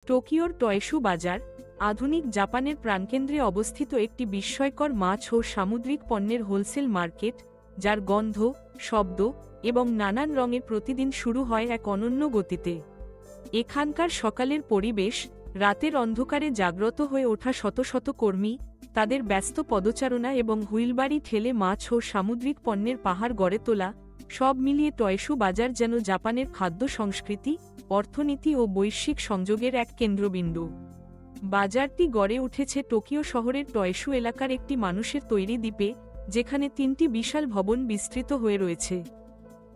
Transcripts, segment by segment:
টোকিওর টয়শু বাজার আধুনিক জাপানের প্রাণকেন্দ্রে অবস্থিত একটি বিস্ময়কর মাছ ও সামুদ্রিক পণ্যের হোলসেল মার্কেট, যার গন্ধ, শব্দ এবং নানান রঙের প্রতিদিন শুরু হয় এক অনন্য গতিতে। এখানকার সকালের পরিবেশ, রাতের অন্ধকারে জাগ্রত হয়ে ওঠা শত শত কর্মী, তাদের ব্যস্ত পদচারণা এবং হুইলবাড়ি ঠেলে মাছ ও সামুদ্রিক পণ্যের পাহাড় গড়ে তোলা, সব মিলিয়ে টয়শু বাজার যেন জাপানের খাদ্য সংস্কৃতি, অর্থনীতি ও বৈশ্বিক সংযোগের এক কেন্দ্রবিন্দু। বাজারটি গড়ে উঠেছে টোকিও শহরের টয়শু এলাকার একটি মানুষের তৈরি দ্বীপে, যেখানে তিনটি বিশাল ভবন বিস্তৃত হয়ে রয়েছে।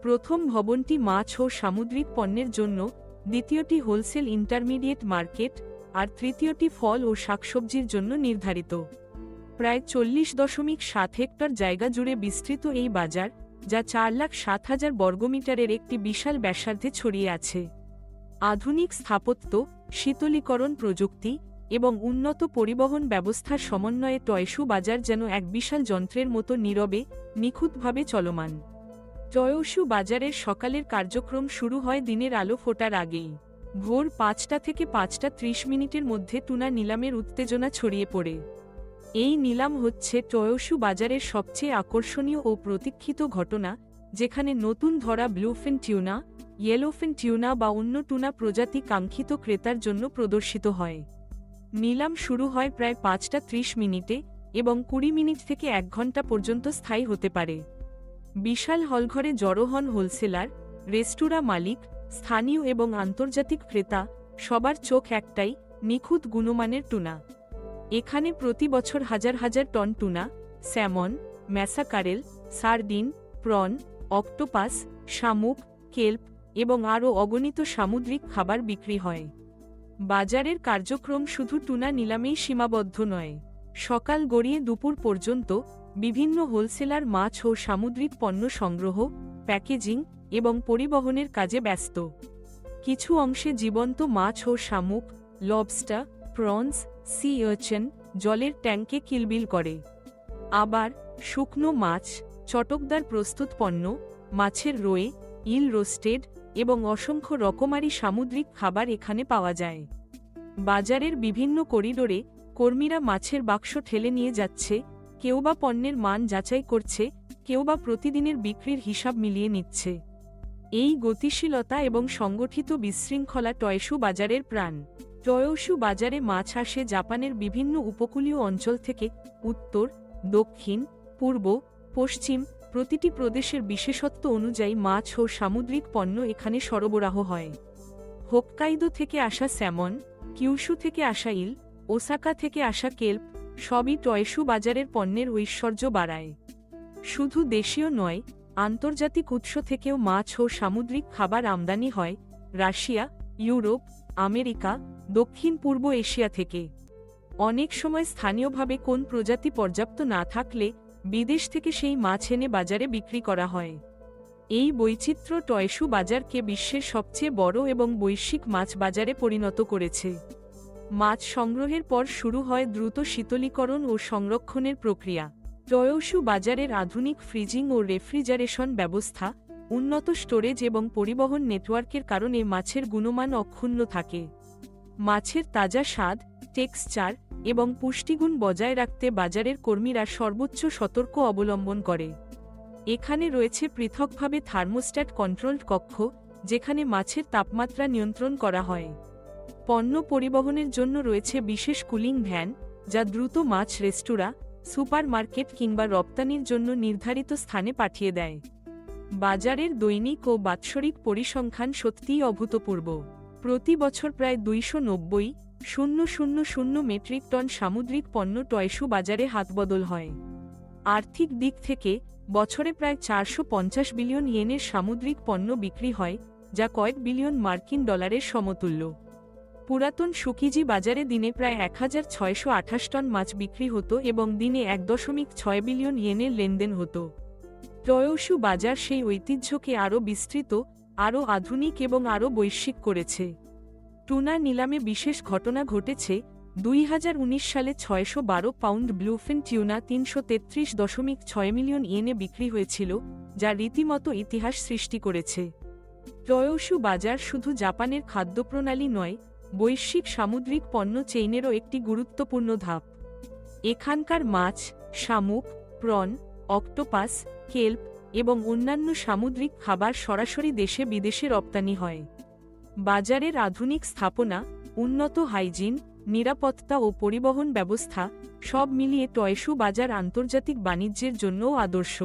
প্রথম ভবনটি মাছ ও সামুদ্রিক পণ্যের জন্য, দ্বিতীয়টি হোলসেল ইন্টারমিডিয়েট মার্কেট, আর তৃতীয়টি ফল ও শাকসবজির জন্য নির্ধারিত। প্রায় 40.7 হেক্টর জায়গা জুড়ে বিস্তৃত এই বাজার, যা 4,07,000 বর্গমিটারের একটি বিশাল ব্যাসার্ধে ছড়িয়ে আছে। আধুনিক স্থাপত্য, শীতলীকরণ প্রযুক্তি এবং উন্নত পরিবহন ব্যবস্থার সমন্বয়ে টয়শু বাজার যেন এক বিশাল যন্ত্রের মতো নীরবে, নিখুঁতভাবে চলমান। টয়শু বাজারের সকালের কার্যক্রম শুরু হয় দিনের আলো ফোটার আগেই। ভোর 5টা থেকে 5:30 মধ্যে টুনা নিলামের উত্তেজনা ছড়িয়ে পড়ে। এই নিলাম হচ্ছে টয়শু বাজারের সবচেয়ে আকর্ষণীয় ও প্রতীক্ষিত ঘটনা, যেখানে নতুন ধরা ব্লুফিন টিউনা, ইয়েলোফিন টিউনা বা অন্য টুনা প্রজাতি কাঙ্ক্ষিত ক্রেতার জন্য প্রদর্শিত হয়। নিলাম শুরু হয় প্রায় 5:30 এবং 20 মিনিট থেকে 1 ঘন্টা পর্যন্ত স্থায়ী হতে পারে। বিশাল হলঘরে জড়ো হন হোলসেলার, রেস্তোরাঁ মালিক, স্থানীয় এবং আন্তর্জাতিক ক্রেতা, সবার চোখ একটাই, নিখুঁত গুণমানের টুনা। এখানে প্রতি বছর হাজার হাজার ton tuna, salmon, mackerel, sardine, prawn, octopus, শামুক, কেল্প এবং আরও অগণিত সামুদ্রিক খাবার বিক্রি হয়। বাজারের কার্যক্রম শুধু টুনা নিলামেই সীমাবদ্ধ নয়। সকাল গড়িয়ে দুপুর পর্যন্ত বিভিন্ন হোলসেলার মাছ ও সামুদ্রিক পণ্য সংগ্রহ, প্যাকেজিং এবং পরিবহনের কাজে ব্যস্ত। কিছু অংশে জীবন্ত মাছ ও শামুক, লবস্টার, প্রনস, সি আর্চেন জলের ট্যাঙ্কে কিলবিল করে। আবার শুকনো মাছ, চটকদার প্রস্তুত পণ্য, মাছের রোয়ে, ইল রোস্টেড এবং অসংখ্য রকমারি সামুদ্রিক খাবার এখানে পাওয়া যায়। বাজারের বিভিন্ন করিডোরে কর্মীরা মাছের বাক্স ঠেলে নিয়ে যাচ্ছে, কেউ বা পণ্যের মান যাচাই করছে, কেউ বা প্রতিদিনের বিক্রির হিসাব মিলিয়ে নিচ্ছে। এই গতিশীলতা এবং সংগঠিত বিশৃঙ্খলা টয়শু বাজারের প্রাণ। টয়শু বাজারে মাছ আসে জাপানের বিভিন্ন উপকূলীয় অঞ্চল থেকে, উত্তর, দক্ষিণ, পূর্ব, পশ্চিম, প্রতিটি প্রদেশের বিশেষত্ব অনুযায়ী মাছ ও সামুদ্রিক পণ্য এখানে সরবরাহ হয়। হোক্কাইদো থেকে আসা স্যামন, কিউশু থেকে আসা ইল, ওসাকা থেকে আসা কেল্প, সবই টয়শু বাজারের পণ্যের ঐশ্বর্য বাড়ায়। শুধু দেশীয় নয়, আন্তর্জাতিক উৎস থেকেও মাছ ও সামুদ্রিক খাবার আমদানি হয়, রাশিয়া, ইউরোপ, আমেরিকা, দক্ষিণ পূর্ব এশিয়া থেকে। অনেক সময় স্থানীয়ভাবে কোন প্রজাতি পর্যাপ্ত না থাকলে বিদেশ থেকে সেই মাছ এনে বাজারে বিক্রি করা হয়। এই বৈচিত্র্য টয়শু বাজারকে বিশ্বের সবচেয়ে বড় এবং বৈশ্বিক মাছ বাজারে পরিণত করেছে। মাছ সংগ্রহের পর শুরু হয় দ্রুত শীতলীকরণ ও সংরক্ষণের প্রক্রিয়া। টয়শু বাজারের আধুনিক ফ্রিজিং ও রেফ্রিজারেশন ব্যবস্থা, উন্নত স্টোরেজ এবং পরিবহন নেটওয়ার্কের কারণে মাছের গুণমান অক্ষুণ্ণ থাকে। মাছের তাজা স্বাদ, টেক্সচার এবং পুষ্টিগুণ বজায় রাখতে বাজারের কর্মীরা সর্বোচ্চ সতর্ক অবলম্বন করে। এখানে রয়েছে পৃথকভাবে থার্মোস্ট্যাট কন্ট্রোলড কক্ষ, যেখানে মাছের তাপমাত্রা নিয়ন্ত্রণ করা হয়। পণ্য পরিবহনের জন্য রয়েছে বিশেষ কুলিং ভ্যান, যা দ্রুত মাছ রেস্তোরাঁ, সুপারমার্কেট কিংবা রপ্তানির জন্য নির্ধারিত স্থানে পাঠিয়ে দেয়। বাজারের দৈনিক ও বাৎসরিক পরিসংখ্যান সত্যিই অভূতপূর্ব। প্রতি বছর প্রায় 290,000 মেট্রিক টন সামুদ্রিক পণ্য টয়শু বাজারে হাতবদল হয়। আর্থিক দিক থেকে বছরে প্রায় 450 বিলিয়ন ইয়েনের সামুদ্রিক পণ্য বিক্রি হয়, যা কয়েক বিলিয়ন মার্কিন ডলারের সমতুল্য। পুরাতন সুকিজি বাজারে দিনে প্রায় 1,628 টন মাছ বিক্রি হতো এবং দিনে 1.6 বিলিয়ন ইয়েনের লেনদেন হতো। টয়শু বাজার সেই ঐতিহ্যকে আরও বিস্তৃত, আরও আধুনিক এবং আরও বৈশ্বিক করেছে। টুনা নিলামে বিশেষ ঘটনা ঘটেছে। 2019 সালে 612 পাউন্ড ব্লুফিন টিউনা 333.6 মিলিয়ন ইয়েনে বিক্রি হয়েছিল, যা রীতিমতো ইতিহাস সৃষ্টি করেছে। টয়শু বাজার শুধু জাপানের খাদ্যপ্রণালী নয়, বৈশ্বিক সামুদ্রিক পণ্য চেইনেরও একটি গুরুত্বপূর্ণ ধাপ। এখানকার মাছ, শামুক, প্রন, অক্টোপাস, কেল্প এবং অন্যান্য সামুদ্রিক খাবার সরাসরি দেশে বিদেশে রপ্তানি হয়। বাজারের আধুনিক স্থাপনা, উন্নত হাইজিন, নিরাপত্তা ও পরিবহন ব্যবস্থা সব মিলিয়ে টয়শু বাজার আন্তর্জাতিক বাণিজ্যের জন্যও আদর্শ।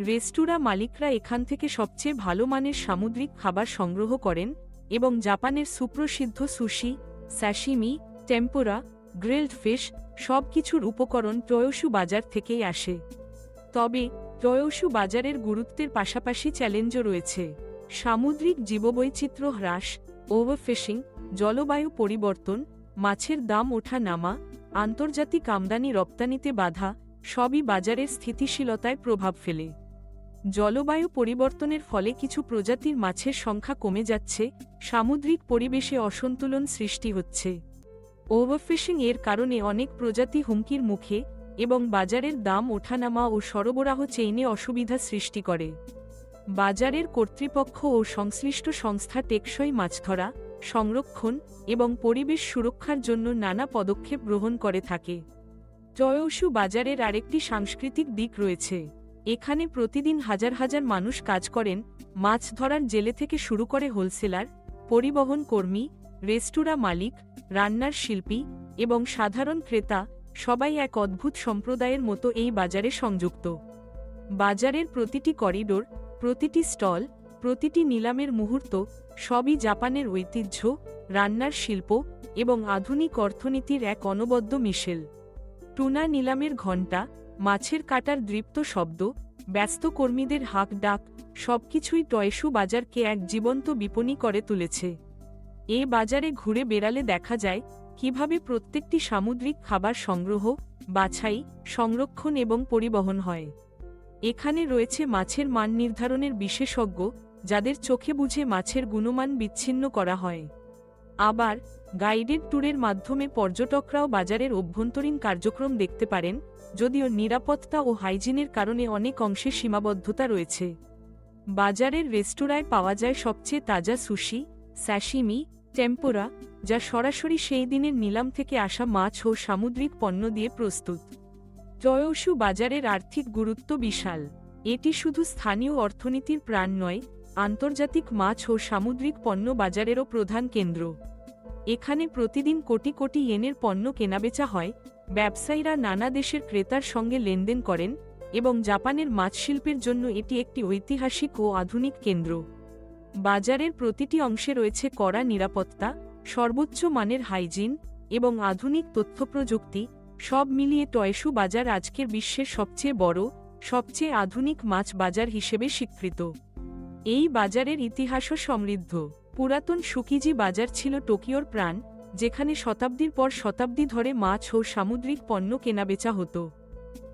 রেস্তোরাঁ মালিকরা এখান থেকে সবচেয়ে ভালো মানের সামুদ্রিক খাবার সংগ্রহ করেন এবং জাপানের সুপ্রসিদ্ধ সুশি, স্যাশিমি, টেম্পুরা, গ্রিলড ফিশ সবকিছুর উপকরণ টয়শু বাজার থেকেই আসে। তবে টয়শু বাজারের গুরুত্বের পাশাপাশি চ্যালেঞ্জও রয়েছে। সামুদ্রিক জীববৈচিত্র্য হ্রাস, ওভারফিশিং, জলবায়ু পরিবর্তন, মাছের দাম ওঠা নামা, আন্তর্জাতিক আমদানি রপ্তানিতে বাধা সবই বাজারের স্থিতিশীলতায় প্রভাব ফেলে। জলবায়ু পরিবর্তনের ফলে কিছু প্রজাতির মাছের সংখ্যা কমে যাচ্ছে, সামুদ্রিক পরিবেশে অসন্তুলন সৃষ্টি হচ্ছে। ওভারফিশিং এর কারণে অনেক প্রজাতি হুমকির মুখে এবং বাজারের দাম ওঠানামা ও সরবরাহ চেইনে অসুবিধা সৃষ্টি করে। বাজারের কর্তৃপক্ষ ও সংশ্লিষ্ট সংস্থা টেকসই মাছ ধরা, সংরক্ষণ এবং পরিবেশ সুরক্ষার জন্য নানা পদক্ষেপ গ্রহণ করে থাকে। টয়শু বাজারের আরেকটি সাংস্কৃতিক দিক রয়েছে। এখানে প্রতিদিন হাজার হাজার মানুষ কাজ করেন, মাছ ধরার জেলে থেকে শুরু করে হোলসেলার, পরিবহন কর্মী, রেস্তোরাঁ মালিক, রান্নার শিল্পী এবং সাধারণ ক্রেতা সবাই এক অদ্ভুত সম্প্রদায়ের মতো এই বাজারে সংযুক্ত। বাজারের প্রতিটি করিডোর, প্রতিটি স্টল, প্রতিটি নিলামের মুহূর্ত সবই জাপানের ঐতিহ্য, রান্নার শিল্প এবং আধুনিক অর্থনীতির এক অনবদ্য মিশেল। টুনা নিলামের ঘণ্টা, মাছের কাটার দৃপ্ত শব্দ, ব্যস্ত কর্মীদের হাঁক ডাক সবকিছুই টয়শু বাজারকে এক জীবন্ত বিপণী করে তুলেছে। এ বাজারে ঘুরে বেড়ালে দেখা যায় কিভাবে প্রত্যেকটি সামুদ্রিক খাবার সংগ্রহ, বাছাই, সংরক্ষণ এবং পরিবহন হয়। এখানে রয়েছে মাছের মান নির্ধারণের বিশেষজ্ঞ, যাদের চোখে বুঝে মাছের গুণমান বিচ্ছিন্ন করা হয়। আবার গাইডেড ট্যুরের মাধ্যমে পর্যটকরাও বাজারের অভ্যন্তরীণ কার্যক্রম দেখতে পারেন, যদিও নিরাপত্তা ও হাইজিনের কারণে অনেক অংশে সীমাবদ্ধতা রয়েছে। বাজারের রেস্তোরাঁয় পাওয়া যায় সবচেয়ে তাজা সুশি, স্যাশিমি, টেম্পুরা, যা সরাসরি সেই দিনের নিলাম থেকে আসা মাছ ও সামুদ্রিক পণ্য দিয়ে প্রস্তুত। টয়শু বাজারের আর্থিক গুরুত্ব বিশাল। এটি শুধু স্থানীয় অর্থনীতির প্রাণ নয়, আন্তর্জাতিক মাছ ও সামুদ্রিক পণ্য বাজারেরও প্রধান কেন্দ্র। এখানে প্রতিদিন কোটি কোটি ইয়েনের পণ্য কেনাবেচা হয়, ব্যবসায়ীরা নানা দেশের ক্রেতার সঙ্গে লেনদেন করেন এবং জাপানের মাছ শিল্পের জন্য এটি একটি ঐতিহাসিক ও আধুনিক কেন্দ্র। বাজারের প্রতিটি অংশে রয়েছে কড়া নিরাপত্তা, সর্বোচ্চ মানের হাইজিন এবং আধুনিক তথ্যপ্রযুক্তি, সব মিলিয়ে টয়শু বাজার আজকের বিশ্বের সবচেয়ে বড়, সবচেয়ে আধুনিক মাছ বাজার হিসেবে স্বীকৃত। এই বাজারের ইতিহাসও সমৃদ্ধ। পুরাতন সুকিজি বাজার ছিল টোকিওর প্রাণ, যেখানে শতাব্দীর পর শতাব্দী ধরে মাছ ও সামুদ্রিক পণ্য কেনাবেচা হতো।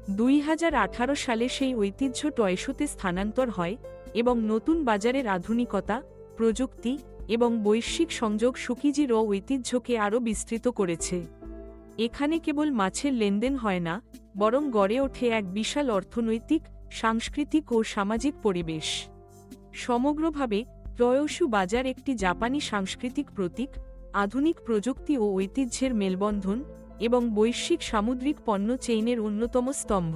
2018 সালে সেই ঐতিহ্য টয়শুতে স্থানান্তর হয় এবং নতুন বাজারের আধুনিকতা, প্রযুক্তি এবং বৈশ্বিক সংযোগ সুকিজির ঐতিহ্যকে আরও বিস্তৃত করেছে। এখানে কেবল মাছের লেনদেন হয় না, বরং গড়ে ওঠে এক বিশাল অর্থনৈতিক, সাংস্কৃতিক ও সামাজিক পরিবেশ। সমগ্রভাবে টয়শু বাজার একটি জাপানি সাংস্কৃতিক প্রতীক, আধুনিক প্রযুক্তি ও ঐতিহ্যের মেলবন্ধন এবং বৈশ্বিক সামুদ্রিক পণ্য চেইনের অন্যতম স্তম্ভ।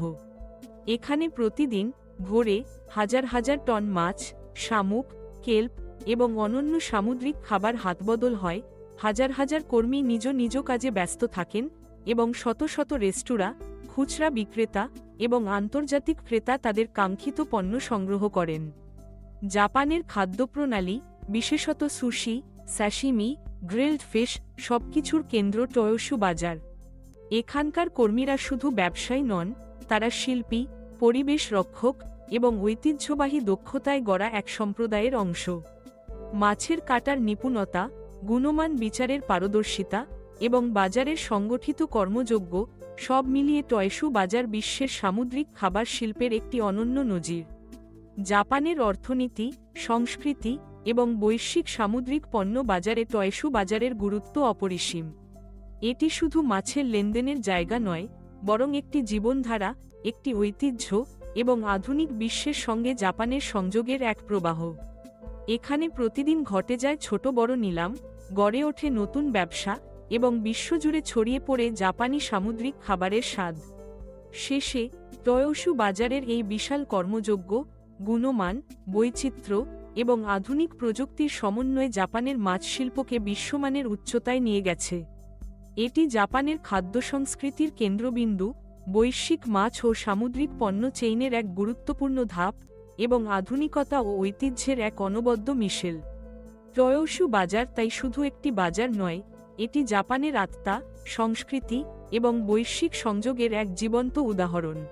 এখানে প্রতিদিন ভোরে হাজার হাজার টন মাছ, শামুক, কেল্প এবং অনন্য সামুদ্রিক খাবার হাতবদল হয়, হাজার হাজার কর্মী নিজ নিজ কাজে ব্যস্ত থাকেন এবং শত শত রেস্তোরাঁ, খুচরা বিক্রেতা এবং আন্তর্জাতিক ক্রেতা তাদের কাঙ্ক্ষিত পণ্য সংগ্রহ করেন। জাপানের খাদ্যপ্রণালী, বিশেষত সুশি, স্যাশিমি, গ্রিলড ফিশ সবকিছুর কেন্দ্র টয়শু বাজার। এখানকার কর্মীরা শুধু ব্যবসায়ী নন, তারা শিল্পী, পরিবেশ রক্ষক এবং ঐতিহ্যবাহী দক্ষতায় গড়া এক সম্প্রদায়ের অংশ। মাছের কাটার নিপুণতা, গুণমান বিচারের পারদর্শিতা এবং বাজারের সংগঠিত কর্মযোগ্য সব মিলিয়ে টয়শু বাজার বিশ্বের সামুদ্রিক খাবার শিল্পের একটি অনন্য নজির। জাপানের অর্থনীতি, সংস্কৃতি এবং বৈশ্বিক সামুদ্রিক পণ্য বাজারে টয়শু বাজারের গুরুত্ব অপরিসীম। এটি শুধু মাছের লেনদেনের জায়গা নয়, বরং একটি জীবনধারা, একটি ঐতিহ্য এবং আধুনিক বিশ্বের সঙ্গে জাপানের সংযোগের এক প্রবাহ। এখানে প্রতিদিন ঘটে যায় ছোট বড় নিলাম, গড়ে ওঠে নতুন ব্যবসা এবং বিশ্বজুড়ে ছড়িয়ে পড়ে জাপানি সামুদ্রিক খাবারের স্বাদ। শেষে টয়োশু বাজারের এই বিশাল কর্মযোগ্য, গুণমান, বৈচিত্র্য এবং আধুনিক প্রযুক্তির সমন্বয়ে জাপানের মাছ শিল্পকে বিশ্বমানের উচ্চতায় নিয়ে গেছে। এটি জাপানের খাদ্য সংস্কৃতির কেন্দ্রবিন্দু, বৈশ্বিক মাছ ও সামুদ্রিক পণ্য চেইনের এক গুরুত্বপূর্ণ ধাপ এবং আধুনিকতা ও ঐতিহ্যের এক অনবদ্য মিশেল। টয়োশু বাজার তাই শুধু একটি বাজার নয়, এটি জাপানের আত্মা, সংস্কৃতি এবং বৈশ্বিক সংযোগের এক জীবন্ত উদাহরণ।